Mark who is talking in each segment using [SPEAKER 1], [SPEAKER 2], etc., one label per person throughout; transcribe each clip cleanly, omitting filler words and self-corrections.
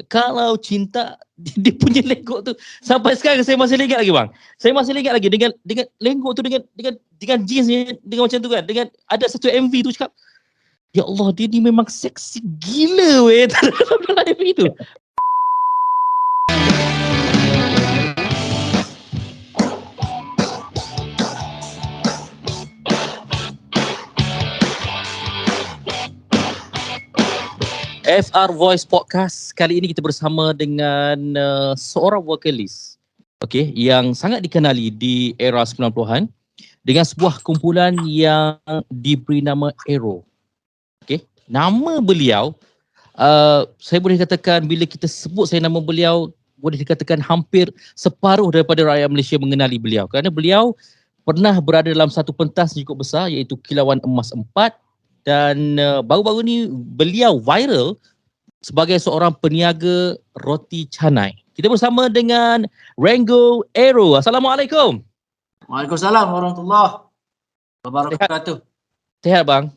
[SPEAKER 1] Kalau cinta dia punya lenggok tu sampai sekarang saya masih ingat lagi bang. Saya masih ingat lagi dengan lenggok tu dengan jeansnya dengan macam tu kan. Dengan ada satu MV tu cakap, ya Allah dia ni memang seksi gila weh dalam MV tu. FR Voice Podcast. Kali ini kita bersama dengan seorang vokalis yang sangat dikenali di era 90-an dengan sebuah kumpulan yang diberi nama Aero. Nama beliau saya boleh katakan bila kita sebut nama beliau boleh dikatakan hampir separuh daripada rakyat Malaysia mengenali beliau kerana beliau pernah berada dalam satu pentas cukup besar iaitu Kilauan Emas 4. Dan baru-baru ni beliau viral sebagai seorang peniaga roti canai. Kita bersama dengan Renggo Aero. Assalamualaikum.
[SPEAKER 2] Waalaikumsalam warahmatullahi wabarakatuh.
[SPEAKER 1] Sihat bang?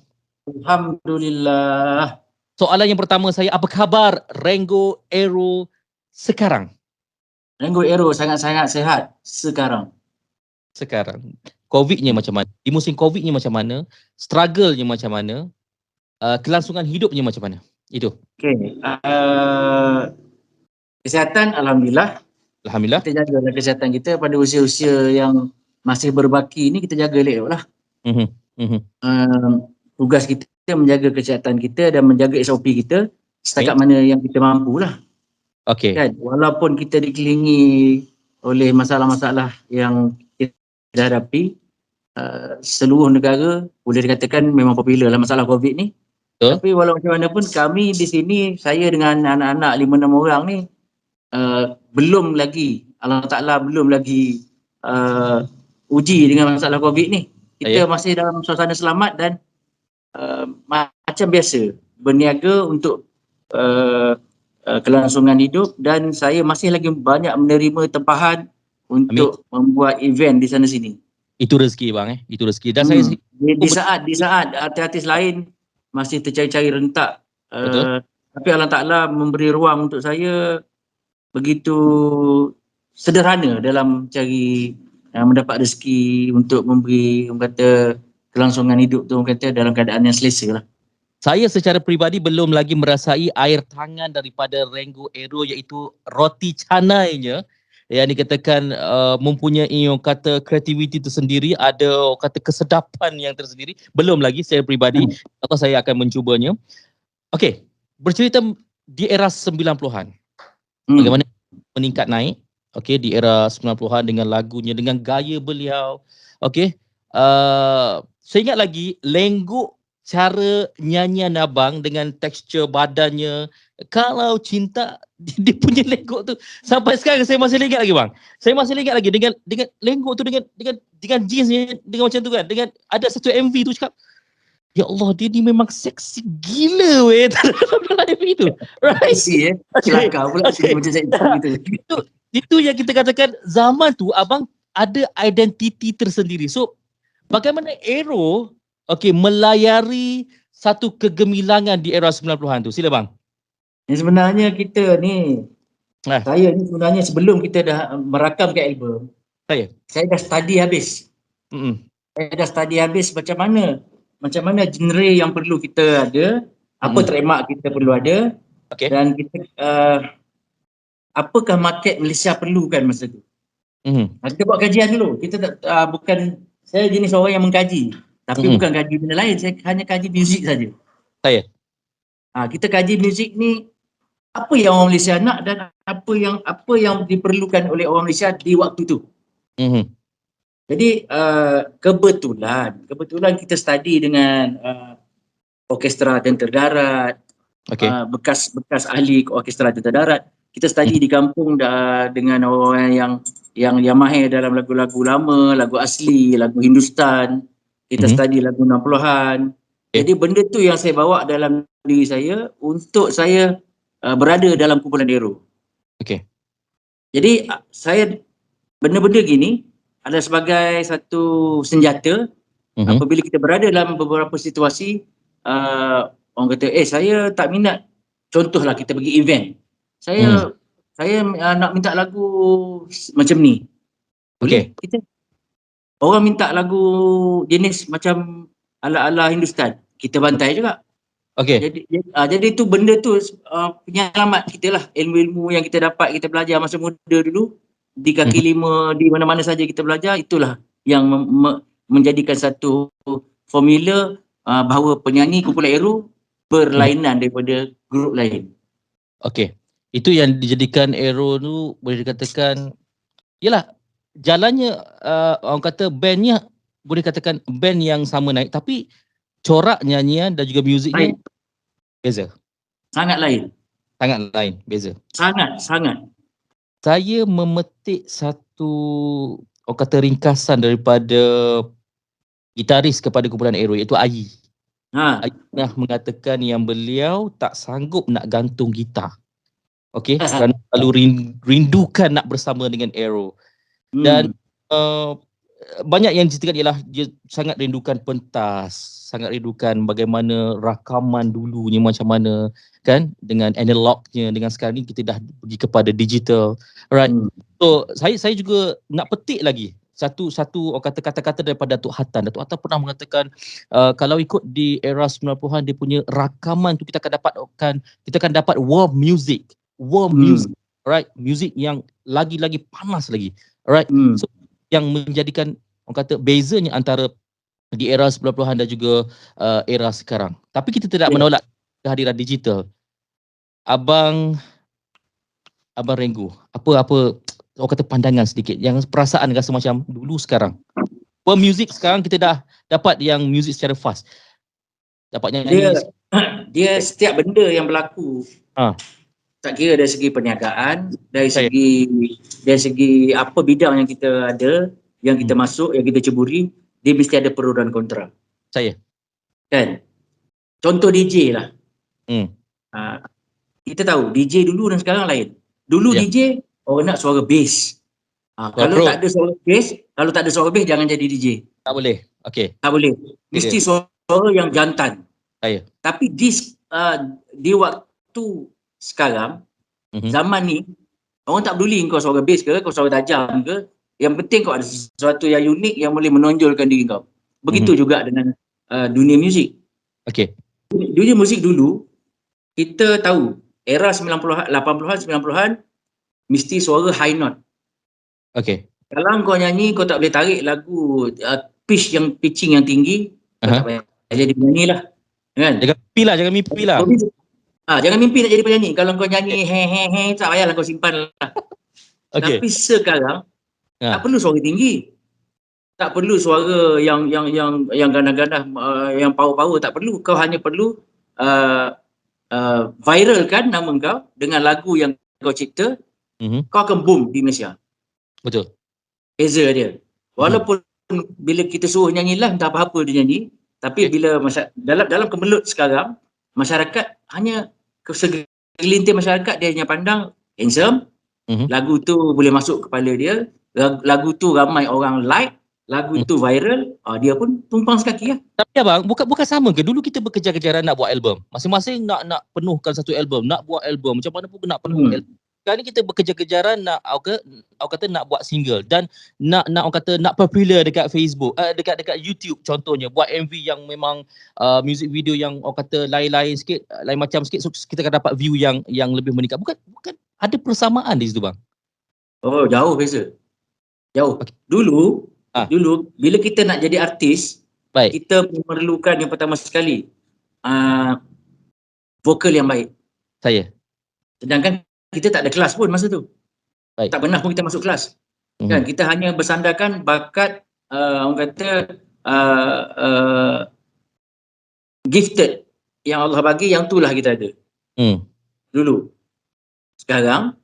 [SPEAKER 2] Alhamdulillah.
[SPEAKER 1] Soalan yang pertama saya, apa khabar Renggo Aero sekarang?
[SPEAKER 2] Renggo Aero sangat-sangat sihat sekarang.
[SPEAKER 1] Covid-nya macam mana? Di musim Covid-nya macam mana? Struggle-nya macam mana? Kelangsungan hidupnya macam mana? Itu.
[SPEAKER 2] Okey. Kesihatan Alhamdulillah. Kita jaga kesihatan kita pada usia-usia yang masih berbaki ni, kita jaga elok lah. Tugas kita menjaga kesihatan kita dan menjaga SOP kita setakat mana yang kita mampu lah. Kan? Walaupun kita dikelilingi oleh masalah-masalah yang kita hadapi, seluruh negara boleh dikatakan memang popular lah masalah COVID ni. Tapi walau macam mana pun kami di sini, saya dengan anak-anak 5-6 orang ni belum lagi, Allah Ta'ala belum lagi uji dengan masalah COVID ni. Kita masih dalam suasana selamat dan macam biasa berniaga untuk kelangsungan hidup, dan saya masih lagi banyak menerima tempahan untuk membuat event di sana sini.
[SPEAKER 1] Itu rezeki bang itu rezeki. Dan saya
[SPEAKER 2] di saat artis-artis lain masih tercari-cari rentak, tapi Allah Ta'ala memberi ruang untuk saya begitu sederhana dalam cari mendapat rezeki untuk memberi kelangsungan hidup tu dalam keadaan yang selesa lah.
[SPEAKER 1] Saya secara peribadi belum lagi merasai air tangan daripada Renggo Aero, iaitu roti canainya yang dikatakan mempunyai orang kata kreativiti tersendiri, ada orang kata kesedapan yang tersendiri. Belum lagi saya peribadi, atau saya akan mencubanya. Okey, bercerita di era 90-an. Bagaimana meningkat naik di era 90-an dengan lagunya, dengan gaya beliau. Saya ingat lagi lenggok cara nyanyian abang dengan tekstur badannya. Kalau cinta dia punya lenggok tu sampai sekarang saya masih ingat lagi bang. Saya masih ingat lagi dengan lenggok tu dengan jeansnya dengan macam tu kan. Dengan ada satu MV tu cakap, ya Allah dia ni memang seksi gila weh dalam MV tu. Right?
[SPEAKER 2] Kelakar pula macam saya gitu.
[SPEAKER 1] Itu yang kita katakan zaman tu abang ada identiti tersendiri. So bagaimana Aero melayari satu kegemilangan di era 90-an tu? Sila bang.
[SPEAKER 2] Sebenarnya kita ni, saya ni sebenarnya sebelum kita dah merakamkan album, saya dah study habis. Saya dah study habis macam mana genre yang perlu kita ada, apa trademark kita perlu ada, dan kita apakah market Malaysia perlukan masa tu. Kita buat kajian dulu. Kita bukan, saya jenis orang yang mengkaji, tapi bukan kaji benda lain, saya hanya kaji muzik saja. Kita kaji muzik ni, apa yang orang Malaysia nak dan apa yang diperlukan oleh orang Malaysia di waktu tu. Jadi kebetulan kita study dengan orkestra tentera darat, bekas ahli orkestra tentera darat. Kita study di kampung dengan orang yang mahir dalam lagu-lagu lama, lagu asli, lagu Hindustan. Kita study lagu 60-an. Jadi benda tu yang saya bawa dalam diri saya untuk saya berada dalam kumpulan Aero. Jadi saya benda-benda gini adalah sebagai satu senjata apabila kita berada dalam beberapa situasi, orang kata saya tak minat, contohlah kita pergi event. Saya nak minta lagu macam ni. Boleh? Kita orang minta lagu jenis macam ala-ala Hindustan, kita bantai juga. Jadi tu benda tu penyelamat kita lah, ilmu-ilmu yang kita dapat, kita belajar masa muda dulu di kaki lima, di mana-mana saja kita belajar, itulah yang menjadikan satu formula bahawa penyanyi kumpulan Aero berlainan daripada grup lain.
[SPEAKER 1] Okey. Itu yang dijadikan Aero tu boleh dikatakan yalah jalannya orang kata bandnya boleh katakan band yang sama naik, tapi corak nyanyian dan juga muziknya beza.
[SPEAKER 2] Sangat lain.
[SPEAKER 1] Sangat lain, beza.
[SPEAKER 2] Sangat.
[SPEAKER 1] Saya memetik satu orang kata ringkasan daripada gitaris kepada kumpulan Aero iaitu Ayi. Ayi pernah mengatakan yang beliau tak sanggup nak gantung gitar. Okey, kerana selalu rindukan nak bersama dengan Aero. Dan banyak yang diceritakan ialah dia sangat rindukan pentas, sangat rindukan bagaimana rakaman dulunya macam mana kan, dengan analognya, dengan sekarang ni kita dah pergi kepada digital, right? So saya juga nak petik lagi satu orang kata kata-kata daripada Datuk Hatan. Datuk Hatan pernah mengatakan kalau ikut di era 90-an dia punya rakaman tu kita akan dapat warm music, right? Music yang lagi-lagi panas lagi, right? So yang menjadikan orang kata bezanya antara di era 90-an dan juga era sekarang. Tapi kita tidak menolak kehadiran digital. Abang Renggu, apa orang kata pandangan sedikit yang perasaan rasa macam dulu sekarang. Music sekarang kita dah dapat yang music secara fast. Dapatnya
[SPEAKER 2] dia setiap benda yang berlaku. Tak kira dari segi perniagaan, dari segi apa bidang yang kita ada, yang kita masuk, yang kita ceburi, dia mesti ada pro dan kontra. Kan? Contoh DJ lah. Kita tahu DJ dulu dan sekarang lain. Dulu DJ orang nak suara bass. Kalau tak ada suara bass jangan jadi DJ.
[SPEAKER 1] Tak boleh. Okey.
[SPEAKER 2] Tak boleh. Mesti suara yang jantan. Tapi di waktu sekarang, zaman ni, orang tak peduli kau suara bass ke, kau suara tajam ke, yang penting kau ada sesuatu yang unik yang boleh menonjolkan diri kau. Begitu juga dengan dunia muzik. Dunia muzik dulu, kita tahu, era 90-an, 80-an, 90-an, mesti suara high note. Kalau kau nyanyi, kau tak boleh tarik lagu pitching yang tinggi, kau tak payah jadi penyanyi lah. Kan?
[SPEAKER 1] Jangan mimpi lah.
[SPEAKER 2] Jangan mimpi nak jadi penyanyi. Kalau kau nyanyi tak payahlah kau simpan lah. Tapi sekarang tak perlu suara tinggi. Tak perlu suara yang ganas-ganas, yang power-power, tak perlu. Kau hanya perlu viralkan nama kau dengan lagu yang kau cipta, kau akan boom di Malaysia.
[SPEAKER 1] Betul.
[SPEAKER 2] Beza dia. Walaupun bila kita suruh nyanyi lah, entah apa-apa dia nyanyi, tapi bila dalam kemelut sekarang, masyarakat hanya segelintir masyarakat dia hanya pandang handsome, lagu tu boleh masuk kepala dia, lagu tu ramai orang like, lagu tu viral, dia pun tumpang sekaki lah.
[SPEAKER 1] Tapi abang, bukan sama ke? Dulu kita berkejar-kejaran nak buat album. Masing-masing nak penuhkan satu album, nak buat album. Macam mana pun nak penuh album. Sekarang ni kita berkejar-kejaran nak orang kata nak buat single dan nak orang kata nak popular dekat Facebook, dekat YouTube contohnya, buat MV yang memang music video yang orang kata lain-lain sikit, lain macam sikit, so kita akan dapat view yang lebih meningkat. Bukan ada persamaan di situ bang?
[SPEAKER 2] Oh, jauh beza. Jauh. Dulu bila kita nak jadi artis, kita memerlukan yang pertama sekali vokal yang baik. Sedangkan kita tak ada kelas pun masa tu. Tak pernah pun kita masuk kelas. Kan, kita hanya bersandarkan bakat orang kata gifted yang Allah bagi, yang itulah kita ada. Dulu. Sekarang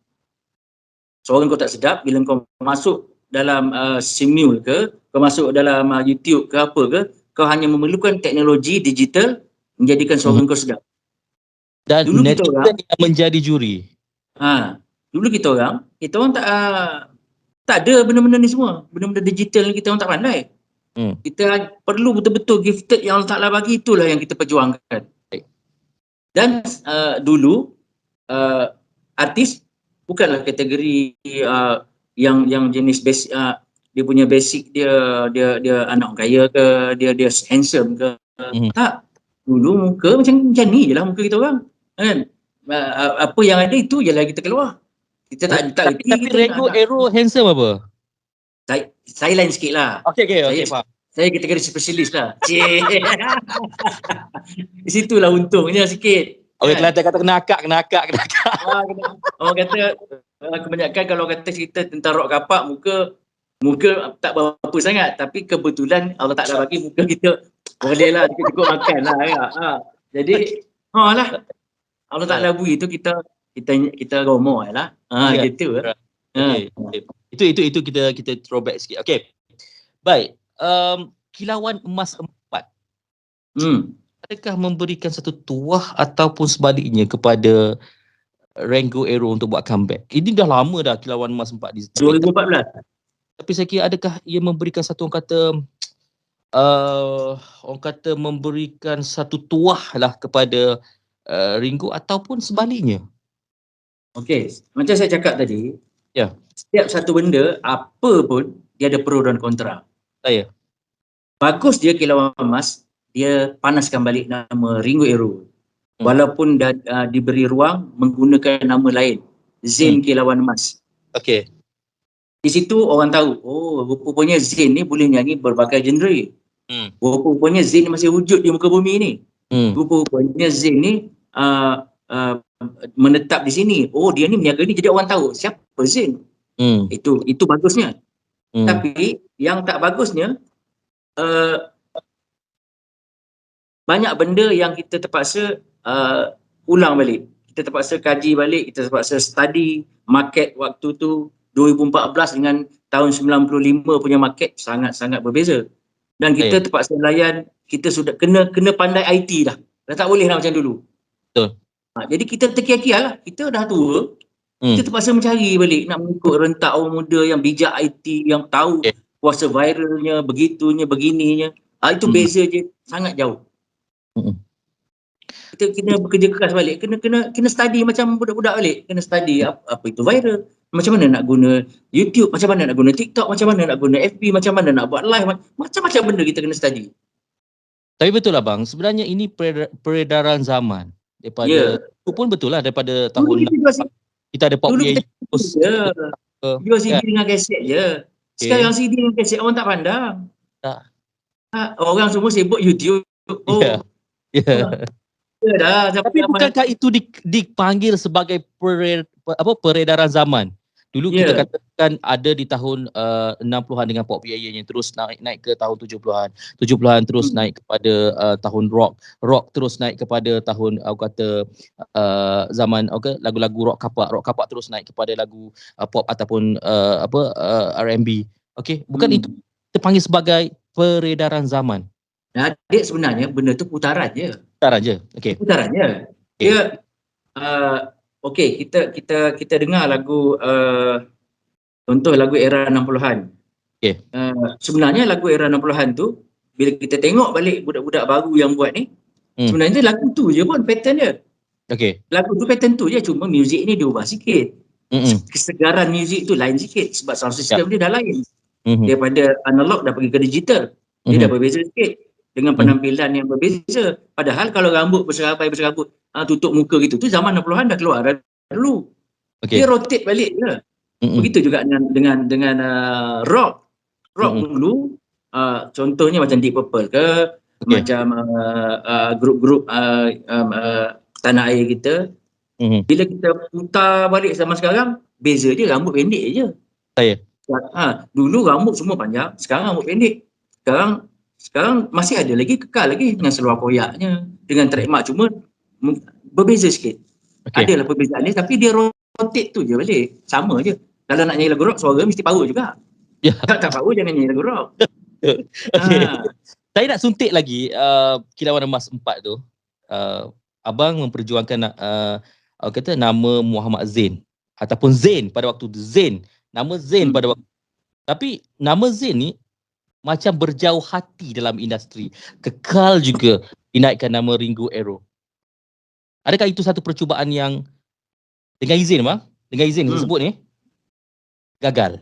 [SPEAKER 2] suara kau tak sedap, bila kau masuk dalam Simul ke, kau masuk dalam YouTube ke apa ke, kau hanya memerlukan teknologi digital menjadikan suara kau sedap.
[SPEAKER 1] Dan dulu netizen yang menjadi juri.
[SPEAKER 2] Dulu kita orang tak ada benda-benda ni semua. Benda-benda digital ni kita orang tak pandai. Kita perlu betul-betul gifted yang Allah Ta'ala bagi, itulah yang kita perjuangkan. Dan dulu artis bukanlah kategori yang jenis basic, dia punya basic dia anak kaya ke, dia handsome ke. Tak. Dulu muka macam ni je lah muka kita orang. Kan? Apa yang ada itu je lah kita keluar. Kita tak reti.
[SPEAKER 1] Tapi Rengo Aero handsome apa?
[SPEAKER 2] Saya lain sikit lah.
[SPEAKER 1] Okay, faham.
[SPEAKER 2] Saya kategori spesialis lah. Di situlah untungnya sikit.
[SPEAKER 1] Okay, Kelantan kata kena akak.
[SPEAKER 2] Orang kata kebanyakan kalau kata cerita tentang rock kapak, muka tak berapa sangat, tapi kebetulan Allah Ta'ala bagi muka kita boleh lah cukup makan lah. Jadi lah Allah Ta'ala bagi tu kita romo lah. Gitu lah.
[SPEAKER 1] Okay. Itu kita throwback sikit. Okay. Baik. Kilauan Emas 4. Adakah memberikan satu tuah ataupun sebaliknya kepada Rengo Aero untuk buat comeback? Ini dah lama dah Kilauan Emas 4 di
[SPEAKER 2] 2014.
[SPEAKER 1] Tapi saya kira adakah ia memberikan satu orang kata memberikan satu tuah lah kepada Ringo ataupun sebaliknya?
[SPEAKER 2] Okey, macam saya cakap tadi,
[SPEAKER 1] ya,
[SPEAKER 2] setiap satu benda apa pun dia ada pro dan kontra. Bagus dia Kilauan Emas, dia panaskan balik nama Ringo Aero. Walaupun dah diberi ruang menggunakan nama lain, Zain Kilauan Emas.
[SPEAKER 1] Okey.
[SPEAKER 2] Di situ orang tahu, rupanya Zain ni boleh nyanyi berbagai genre. Rupanya Zain ni masih wujud di muka bumi ni. Rupanya Zain ni menetap di sini. Dia ni meniaga ni, jadi orang tahu siapa Zain. Itu bagusnya. Tapi yang tak bagusnya, banyak benda yang kita terpaksa ulang balik. Kita terpaksa kaji balik, kita terpaksa study market waktu tu 2014 dengan tahun 95 punya market sangat-sangat berbeza. Dan kita terpaksa layan, kita sudah kena pandai IT dah. Dah tak boleh lah macam dulu.
[SPEAKER 1] Betul.
[SPEAKER 2] Jadi kita terkial-kial lah, kita dah tua. Kita terpaksa mencari balik, nak mengikut rentak orang muda yang bijak IT, yang tahu kuasa viralnya, begitunya, begininya. Itu beza je, sangat jauh. Kita kena bekerja keras balik, kena study macam budak-budak balik, kena study apa itu viral, macam mana nak guna YouTube, macam mana nak guna TikTok, macam mana nak guna FB, macam mana nak buat live, macam-macam benda kita kena study.
[SPEAKER 1] Tapi betul lah bang, sebenarnya ini peredaran zaman daripada itu pun betul lah daripada tahun kita ada pop
[SPEAKER 2] dulu kita jual CD dengan kaset je. Sekarang CD dengan kaset orang tak pandang. Orang semua sibuk YouTube.
[SPEAKER 1] Tapi bukankah itu dipanggil sebagai peredaran zaman? Dulu kita katakan ada di tahun 60-an dengan pop yang terus naik ke tahun 70-an. 70-an terus naik kepada tahun rock. Rock terus naik kepada tahun zaman lagu-lagu rock kapak terus naik kepada lagu pop ataupun R&B. Okey, bukan itu terpanggil sebagai peredaran zaman?
[SPEAKER 2] Dia sebenarnya benda tu putaran je.
[SPEAKER 1] Okey.
[SPEAKER 2] Putaran je. Dia kita dengar lagu contoh lagu era 60-an. Sebenarnya lagu era 60-an tu bila kita tengok balik budak-budak baru yang buat ni, sebenarnya lagu tu je pun pattern dia. Lagu tu pattern tu je, cuma muzik ni diubah sikit. Kesegaran muzik tu lain sikit sebab sound system dia dah lain. Daripada analog dah pergi ke digital. Dia dah berbeza sikit dengan penampilan yang berbeza. Padahal kalau rambut berserabai-berserabut, tutup muka gitu tu zaman 60-an dah keluar dah dulu. Dia rotate balik je. Begitu juga dengan rock. Rock dulu contohnya macam Deep Purple ke, macam grup-grup tanah air kita. Bila kita putar balik zaman sekarang, beza dia rambut pendek je. Dulu rambut semua panjang, sekarang rambut pendek. Sekarang masih ada lagi, kekal lagi dengan seluar koyaknya, dengan trademark, cuma berbeza sikit. Adalah perbezaan ni, tapi dia rotate tu je balik. Sama je. Kalau nak nyanyi lagu rock, suara mesti power juga. Tak power, jangan nyanyi lagu rock.
[SPEAKER 1] Saya nak suntik lagi Kilauan Emas 4 tu. Abang memperjuangkan kata nama Muhammad Zain ataupun Zain pada waktu tu. Nama Zain pada waktu. Tapi nama Zain ni macam berjauh hati dalam industri. Kekal juga dinaikkan nama Ringo Aero. Adakah itu satu percubaan yang Dengan izin bang? Dengan izin tersebut ni? Gagal?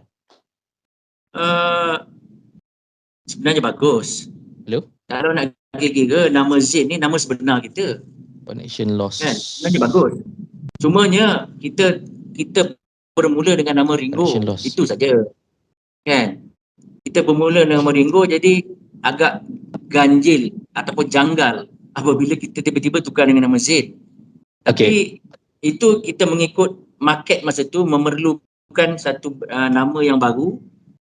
[SPEAKER 2] Sebenarnya bagus.
[SPEAKER 1] Hello?
[SPEAKER 2] Kalau nak kira nama Zain ni nama sebenar kita.
[SPEAKER 1] Connection loss.
[SPEAKER 2] Kan? Sebenarnya bagus. Cumanya kita bermula dengan nama Ringo. Itu saja. Kan? Kita bermula dengan nama Ringo, jadi agak ganjil ataupun janggal apabila kita tiba-tiba tukar dengan nama Zain. Tapi itu kita mengikut market masa tu memerlukan satu nama yang baru,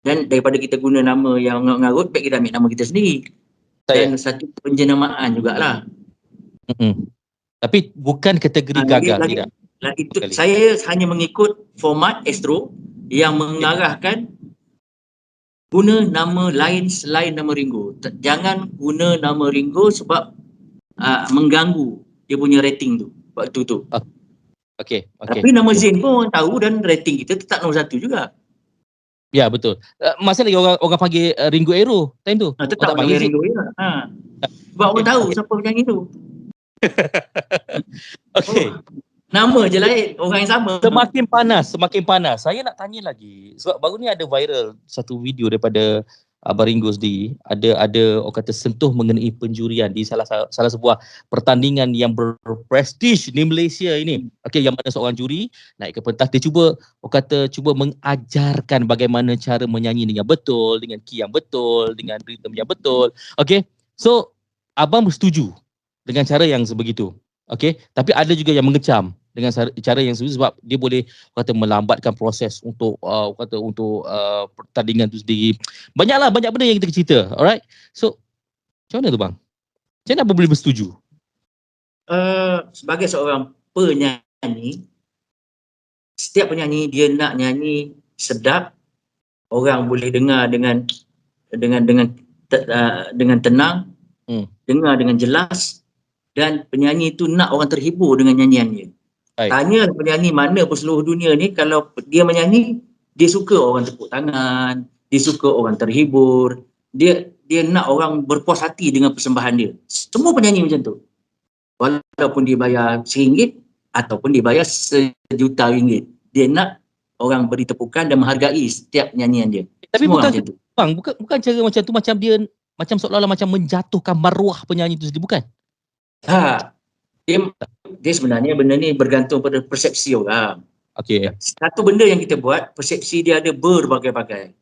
[SPEAKER 2] dan daripada kita guna nama yang ngarut, baik kita ambil nama kita sendiri. Dan satu penjenamaan jugalah.
[SPEAKER 1] Tapi bukan kategori gagal, tidak?
[SPEAKER 2] Itu, saya hanya mengikut format Astro yang mengarahkan guna nama lain selain nama Ringo. Jangan guna nama Ringo sebab mengganggu dia punya rating tu waktu tu. Tapi nama Zain pun orang tahu dan rating kita tetap nombor 1 juga.
[SPEAKER 1] Ya, betul. Masa lagi orang panggil Ringo Aero time tu.
[SPEAKER 2] Tetap panggil Ringo ya. Sebab orang tahu siapa penyanyi tu. Nama je lain, orang yang sama.
[SPEAKER 1] Semakin panas. Saya nak tanya lagi. Sebab baru ni ada viral satu video daripada Abang Ringo sendiri. Ada orang kata sentuh mengenai penjurian di salah sebuah pertandingan yang berprestij di Malaysia ini. Yang mana seorang juri naik ke pentas, dia cuba mengajarkan bagaimana cara menyanyi dengan betul, dengan key yang betul, dengan ritme yang betul. So abang bersetuju dengan cara yang sebegitu. Tapi ada juga yang mengecam dengan cara yang sebegitu sebab dia boleh melambatkan proses untuk pertandingan tu sendiri. Banyak benda yang kita cerita. Alright. So macam mana tu bang? Macam mana abang boleh bersetuju?
[SPEAKER 2] Sebagai seorang penyanyi, setiap penyanyi dia nak nyanyi sedap, orang boleh dengar dengan tenang, dengar dengan jelas, dan penyanyi itu nak orang terhibur dengan nyanyiannya. Tanya penyanyi mana pun seluruh dunia ni, kalau dia menyanyi, dia suka orang tepuk tangan, dia suka orang terhibur, dia nak orang berpuas hati dengan persembahan dia. Semua penyanyi macam tu. Walaupun dia bayar RM1 ataupun dia bayar RM1,000,000, dia nak orang beri tepukan dan menghargai setiap nyanyian dia.
[SPEAKER 1] Tapi bukan tu bang, bukan cara macam tu, macam dia macam seolah-olah macam menjatuhkan maruah penyanyi itu sendiri, bukan?
[SPEAKER 2] Dia sebenarnya benda ni bergantung pada persepsi orang. Satu benda yang kita buat, persepsi dia ada berbagai-bagai.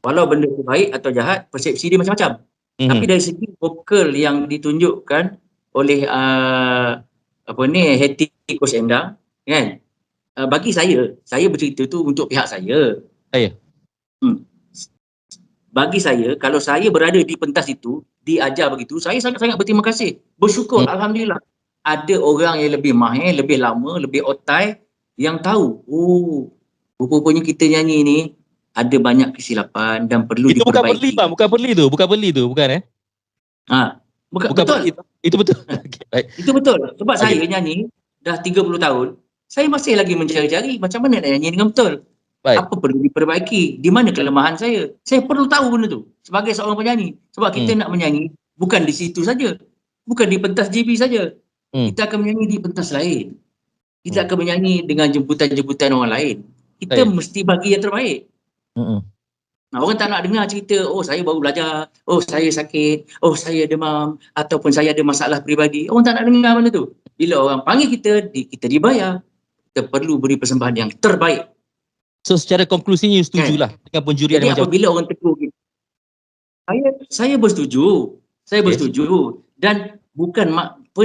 [SPEAKER 2] Walau benda itu baik atau jahat, persepsi dia macam-macam. Tapi dari segi vokal yang ditunjukkan oleh Hetty Kosh Endang, kan? Bagi saya bercerita tu untuk pihak saya. Bagi saya, kalau saya berada di pentas itu, diajar begitu, saya sangat-sangat berterima kasih. Bersyukur, Alhamdulillah. Ada orang yang lebih mahir, lebih lama, lebih otai, yang tahu, rupanya kita nyanyi ni ada banyak kesilapan dan perlu diperbaiki.
[SPEAKER 1] Bukan beli tu, bukan
[SPEAKER 2] betul.
[SPEAKER 1] Itu betul.
[SPEAKER 2] Itu betul. Sebab saya nyanyi dah 30 tahun, saya masih lagi mencari-cari macam mana nak nyanyi dengan betul. Apa perlu diperbaiki? Di mana kelemahan saya? Saya perlu tahu benda tu sebagai seorang penyanyi. Sebab kita nak menyanyi bukan di situ saja. Bukan di pentas JB saja. Kita akan menyanyi di pentas lain. Kita akan menyanyi dengan jemputan-jemputan orang lain. Kita mesti bagi yang terbaik. Orang tak nak dengar cerita, saya baru belajar, saya sakit, saya demam, ataupun saya ada masalah peribadi. Orang tak nak dengar benda tu. Bila orang panggil kita dibayar. Kita perlu beri persembahan yang terbaik.
[SPEAKER 1] So secara konklusinya setujulah dengan penjurian
[SPEAKER 2] yang macam apabila orang tegur kita, saya bersetuju. Dan bukan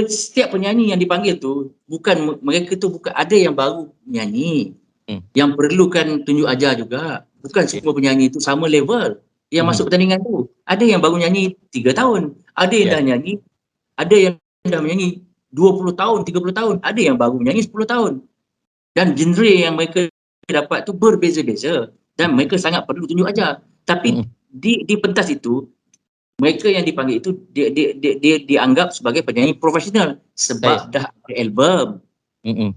[SPEAKER 2] setiap penyanyi yang dipanggil tu, bukan mereka tu, bukan ada yang baru menyanyi, yang perlukan tunjuk ajar juga. Bukan semua penyanyi itu sama level yang masuk pertandingan tu. Ada yang baru nyanyi 3 tahun, ada yang dah nyanyi, ada yang dah menyanyi 20 tahun, 30 tahun, ada yang baru menyanyi 10 tahun. Dan genre yang mereka dapat tu berbeza-beza dan mereka sangat perlu tunjuk ajar. Tapi di pentas itu, mereka yang dipanggil itu dia dianggap sebagai penyanyi profesional sebab dah ada album.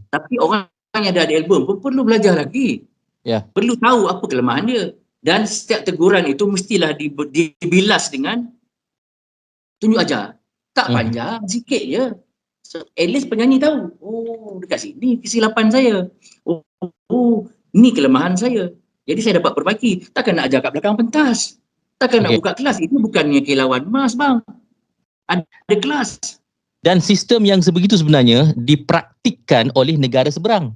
[SPEAKER 2] Tapi orang yang dah ada album pun perlu belajar lagi. Perlu tahu apa kelemahan dia. Dan setiap teguran itu mestilah dibilas dengan tunjuk ajar. Tak panjang, sikit je. So, at least penyanyi tahu, oh dekat sini kesilapan saya. Oh, ni kelemahan saya. Jadi saya dapat perbaiki. Takkan nak ajar kat belakang pentas. Takkan nak buka kelas. Itu bukannya kilauan emas, bang. Ada kelas.
[SPEAKER 1] Dan sistem yang sebegitu sebenarnya dipraktikkan oleh negara seberang.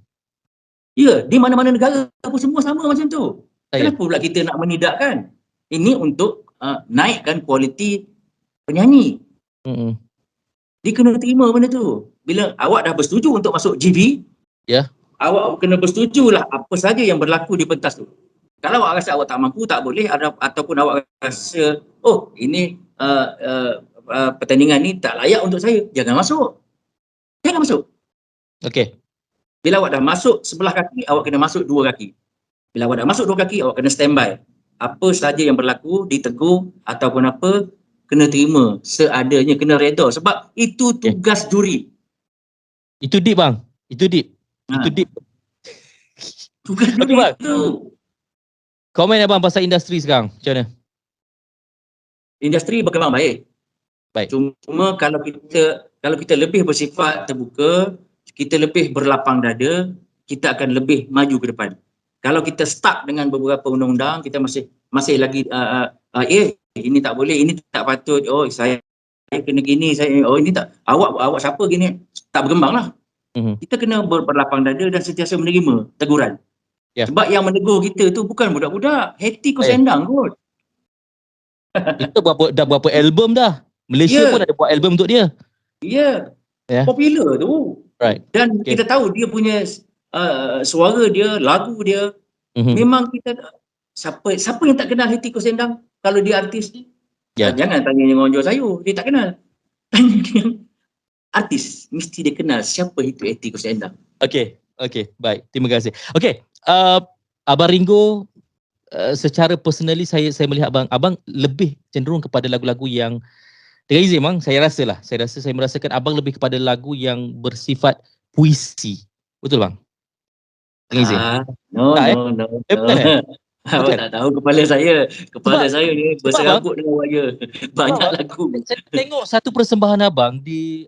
[SPEAKER 2] Ya, di mana-mana negara pun semua sama macam tu. Kenapa pula kita nak menidakkan? Ini untuk naikkan kualiti penyanyi. Dia kena terima benda tu. Bila awak dah bersetuju untuk masuk GB, awak kena bersetujulah apa saja yang berlaku di pentas tu. Kalau awak rasa awak tak mampu, tak boleh, ataupun awak rasa, oh ini pertandingan ni tak layak untuk saya, jangan masuk. Jangan masuk.
[SPEAKER 1] Okey.
[SPEAKER 2] Bila awak dah masuk sebelah kaki, awak kena masuk dua kaki. Bila awak dah masuk dua kaki, awak kena standby. Apa saja yang berlaku, ditegur ataupun apa, kena terima seadanya, kena reda. Sebab itu tugas juri.
[SPEAKER 1] Itu deep, bang. Itu deep. Itu deep.
[SPEAKER 2] Tugas juri itu.
[SPEAKER 1] Komen abang pasal industri sekarang, macam mana?
[SPEAKER 2] Industri berkembang baik. Cuma kalau kita lebih bersifat terbuka, kita lebih berlapang dada, kita akan lebih maju ke depan. Kalau kita stuck dengan beberapa undang-undang, kita masih lagi ini tak boleh, ini tak patut, oh saya kena gini, ini tak, awak siapa gini, tak berkembanglah. Kita kena berlapang dada dan sentiasa menerima teguran. Sebab yang menegur kita tu bukan budak-budak, Hetty Koes Endang kot.
[SPEAKER 1] Itu dah berapa album dah. Malaysia pun ada buat album untuk dia.
[SPEAKER 2] Popular tu. Dan kita tahu dia punya suara dia, lagu dia, memang kita, siapa yang tak kenal Hetty Koes Endang kalau dia artis ni? Jangan tanya yang onjol sayur, dia tak kenal. Tanya dia artis, mesti dia kenal siapa itu Hetty Koes Endang.
[SPEAKER 1] Okey, baik. Terima kasih. Okey, Abang Ringo, secara personally saya melihat abang lebih cenderung kepada lagu-lagu yang, dengan izin bang, saya merasakan abang lebih kepada lagu yang bersifat puisi. Betul bang? Dengan izin.
[SPEAKER 2] No. Awak tak tahu kepala saya ni berserabut dengan wayar. Banyak lagu.
[SPEAKER 1] Saya tengok satu persembahan abang di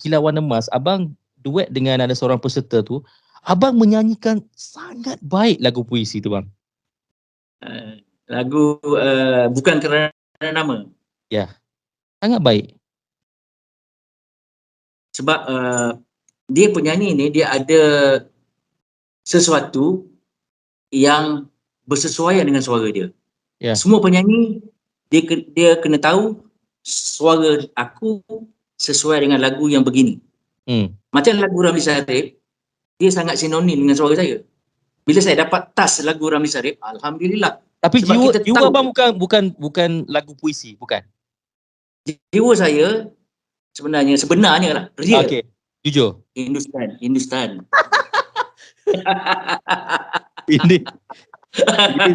[SPEAKER 1] Kilauan Emas, abang duet dengan ada seorang peserta tu, abang menyanyikan sangat baik lagu puisi tu bang.
[SPEAKER 2] Lagu Bukan Kerana Nama.
[SPEAKER 1] Ya, sangat baik.
[SPEAKER 2] Sebab dia penyanyi ni, dia ada sesuatu yang bersesuaian dengan suara dia. Semua penyanyi, dia kena tahu suara aku sesuai dengan lagu yang begini. Macam lagu Ramli Sarip, dia sangat sinonim dengan suara saya. Bila saya dapat tas lagu Ramli Sarip, alhamdulillah.
[SPEAKER 1] Tapi jiwa abang bukan lagu puisi, bukan?
[SPEAKER 2] Jiwa saya sebenarnya lah, real.
[SPEAKER 1] Okey, jujur.
[SPEAKER 2] Hindustan.
[SPEAKER 1] Ini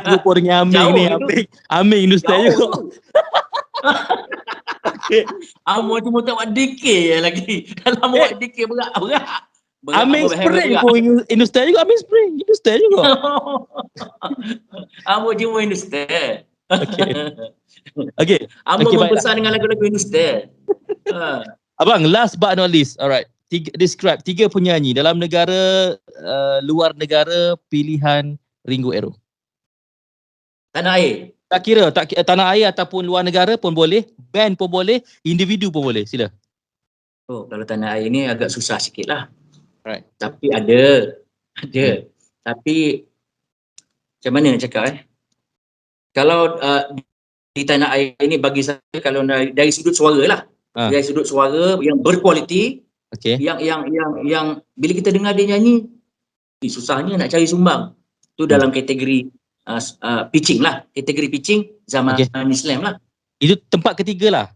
[SPEAKER 1] serupa dengan Aming ni, Aming Hindustan juga.
[SPEAKER 2] Okay. Amor cuma tak buat DK lagi. Dalam buat DK berat.
[SPEAKER 1] Aming Spring pun Hindustan juga, Aming Spring Hindustan juga.
[SPEAKER 2] Amor cuma Hindustan.
[SPEAKER 1] Okay.
[SPEAKER 2] Amor membesar dengan lagu-lagu Hindustan.
[SPEAKER 1] Abang, last but not least, alright. Describe 3 penyanyi dalam negara, luar negara, pilihan Ringo Arrow.
[SPEAKER 2] Tanah air.
[SPEAKER 1] Tak kira tanah air ataupun luar negara pun boleh, band pun boleh, individu pun boleh, sila.
[SPEAKER 2] Oh, kalau tanah air ni agak susah sikit lah.
[SPEAKER 1] Right.
[SPEAKER 2] Tapi ada. Tapi macam mana nak cakap kalau di tanah air ini bagi saya, kalau dari sudut suara lah, dari sudut suara yang berkualiti, yang bila kita dengar dia nyanyi, susahnya nak cari sumbang. Tu dalam kategori pitching lah, kategori pitching zaman Islam lah.
[SPEAKER 1] Itu tempat ketiga lah.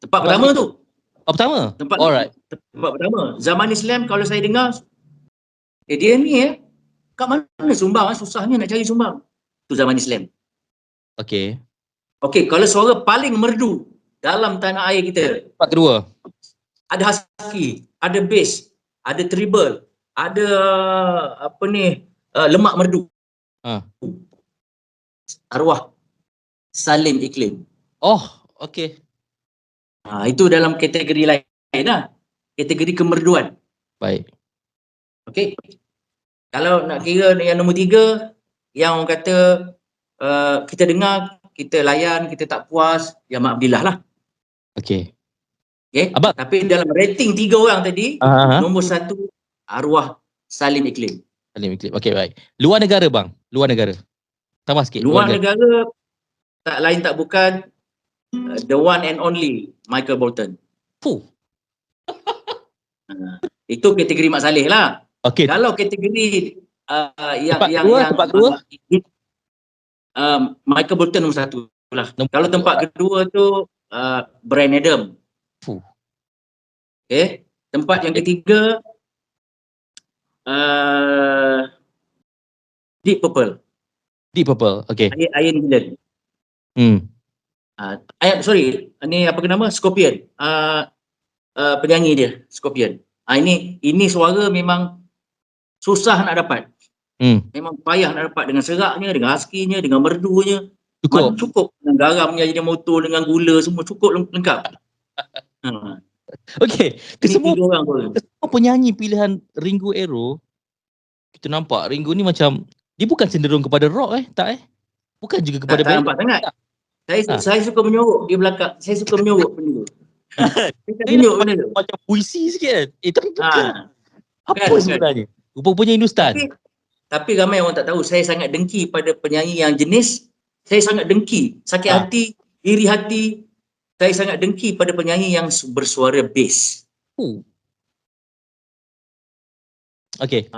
[SPEAKER 2] Tempat pertama tu.
[SPEAKER 1] Pertama?
[SPEAKER 2] Tempat pertama. Zaman Islam kalau saya dengar, dia ni kat mana sumbang, susahnya nak cari sumbang. Tu zaman Islam.
[SPEAKER 1] Okey,
[SPEAKER 2] kalau suara paling merdu dalam tanah air kita.
[SPEAKER 1] Tempat kedua.
[SPEAKER 2] Ada husky, ada bass, ada treble, ada lemak merdu. Arwah Salim Iklim.
[SPEAKER 1] Oh, okey.
[SPEAKER 2] Itu dalam kategori lain lah. Kategori kemerduan.
[SPEAKER 1] Baik.
[SPEAKER 2] Okey. Kalau nak kira yang nombor 3, yang orang kata kita dengar, kita layan, kita tak puas, ya maafillah lah.
[SPEAKER 1] Okey.
[SPEAKER 2] Okay?
[SPEAKER 1] Abang.
[SPEAKER 2] Tapi dalam rating 3 orang tadi, nombor 1 arwah Salim Iklim.
[SPEAKER 1] Salim Iklim. Okey, baik. Luar negara bang. Luar negara. Tambah sikit.
[SPEAKER 2] Luar negara tak lain tak bukan the one and only Michael Bolton.
[SPEAKER 1] Fuh.
[SPEAKER 2] Itu kategori Mak Saleh lah.
[SPEAKER 1] Okey.
[SPEAKER 2] Kalau kategori
[SPEAKER 1] tempat kedua?
[SPEAKER 2] Michael Bolton nombor 1 lah. Kalau tempat kedua tu Bryan Adam.
[SPEAKER 1] Fuh.
[SPEAKER 2] Okay. Tempat yang ketiga Deep Purple.
[SPEAKER 1] Deep Purple. Okey.
[SPEAKER 2] Ian Gillan. Sorry, ni apa nama? Scorpion. Penyanyi dia, Scorpion. Ini suara memang susah nak dapat. Memang payah nak dapat dengan seraknya, dengan husky-nya, dengan merdunya. Cukup dengan garamnya, jadi motor dengan gula semua cukup lengkap.
[SPEAKER 1] Okey, semua penyanyi pilihan Ringo Arrow, kita nampak Ringo ni macam dia bukan cenderung kepada rock tak bukan juga kepada
[SPEAKER 2] tak nampak sangat. Saya suka menyorok di belakang. Saya suka menyorok benda tu.
[SPEAKER 1] Macam puisi sikit kan. Tapi bukan. Apa sebenarnya? Rupa-rupanya Hindustan.
[SPEAKER 2] Tapi ramai orang tak tahu, saya sangat dengki pada penyanyi yang jenis. Saya sangat dengki, sakit hati, iri hati. Saya sangat dengki pada penyanyi yang bersuara bass.
[SPEAKER 1] Okey.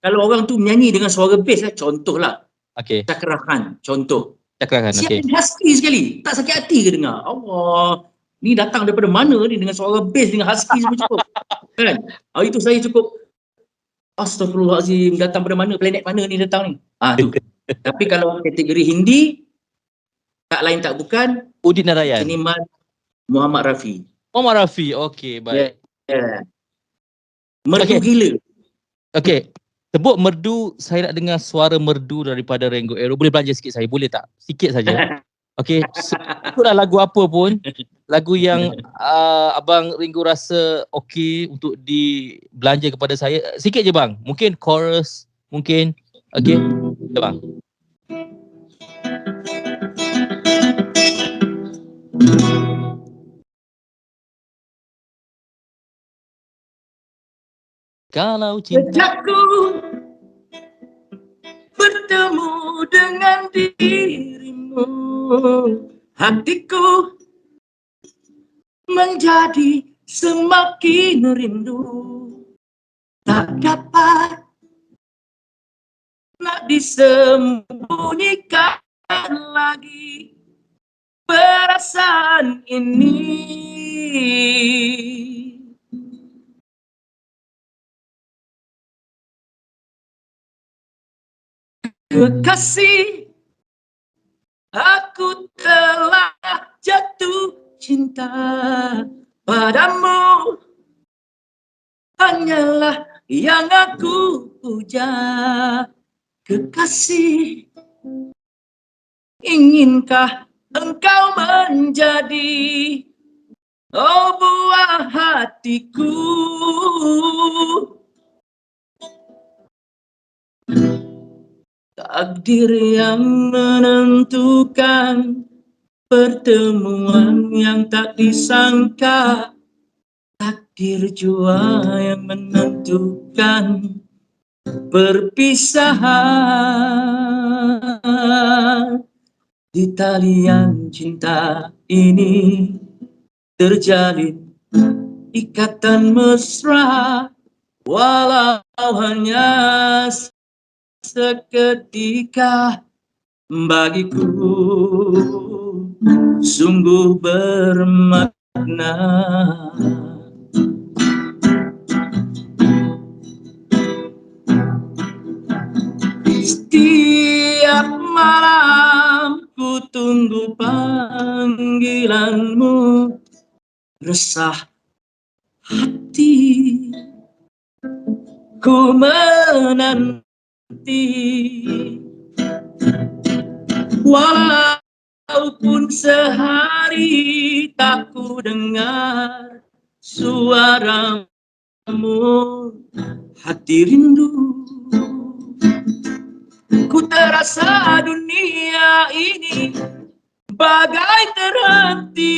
[SPEAKER 2] Kalau orang tu menyanyi dengan suara bass, contohlah.
[SPEAKER 1] Okey.
[SPEAKER 2] Chakra Khan, contoh.
[SPEAKER 1] Chakra Khan, okey.
[SPEAKER 2] Siap husky sekali, tak sakit hati ke dengar? Allah, ni datang daripada mana ni dengan suara bass, dengan husky semua cukup. Kan? Itu saya cukup, astagfirullahalazim, datang dari mana, planet mana ni datang ni? Tu. Tapi kalau kategori Hindi, tak lain tak bukan
[SPEAKER 1] Udin Narayan,
[SPEAKER 2] seniman Muhammad Rafi.
[SPEAKER 1] Muhammad Rafi, okey, baik.
[SPEAKER 2] Merdu gila.
[SPEAKER 1] Okey. Sebut merdu, saya nak dengar suara merdu daripada Ringo Arrow. Boleh belanja sikit saya, boleh tak? Sikit saja. Okey, sebutlah lagu apa pun, lagu yang abang Ringo rasa okey untuk dibelanja kepada saya. Sikit je bang, mungkin chorus, mungkin. Okey, ya bang. Kalau
[SPEAKER 2] cintaku bertemu dengan dirimu, hatiku menjadi semakin rindu. Tak dapat nak disembunyikan lagi perasaan ini. Kekasih, aku telah jatuh cinta padamu, hanyalah yang aku puja. Kekasih, inginkah engkau menjadi buah hatiku? Takdir yang menentukan, pertemuan yang tak disangka, takdir jua yang menentukan perpisahan. Di talian cinta ini terjalin ikatan mesra, walau hanya seketika, bagiku sungguh bermakna. Setiap malam ku tunggu panggilanmu, resah hati ku menanti, walau Walaupun sehari tak ku dengar suaramu, hati rindu. Ku terasa dunia ini bagai terhenti.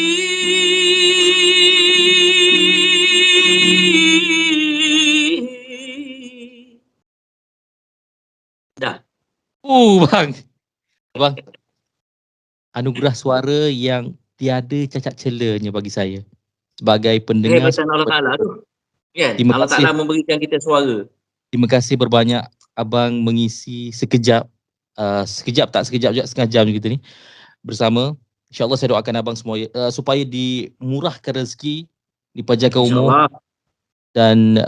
[SPEAKER 2] Dah.
[SPEAKER 1] Bang. Abang. Anugerah suara yang tiada cacat celanya bagi saya. Sebagai pendengar.
[SPEAKER 2] Kehebatan Allah Ta'ala tu. Kan?
[SPEAKER 1] Terima
[SPEAKER 2] Allah
[SPEAKER 1] kasih.
[SPEAKER 2] Ta'ala memberikan kita suara.
[SPEAKER 1] Terima kasih berbanyak abang mengisi sekejap. Sekejap tak sekejap juga, setengah jam kita ni. Bersama. InsyaAllah saya doakan abang semua supaya dimurahkan rezeki, dipanjangkan umur.
[SPEAKER 2] InsyaAllah.
[SPEAKER 1] Dan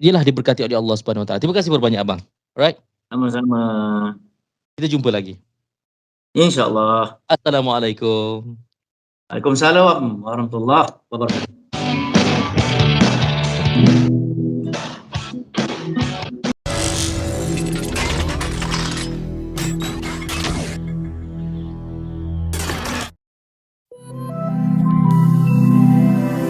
[SPEAKER 1] ialah diberkati oleh Allah Subhanahu Wa Taala. Terima kasih berbanyak abang. Alright.
[SPEAKER 2] Sama-sama.
[SPEAKER 1] Kita jumpa lagi.
[SPEAKER 2] InsyaAllah.
[SPEAKER 1] Assalamualaikum.
[SPEAKER 2] Waalaikumsalam warahmatullahi wabarakatuh.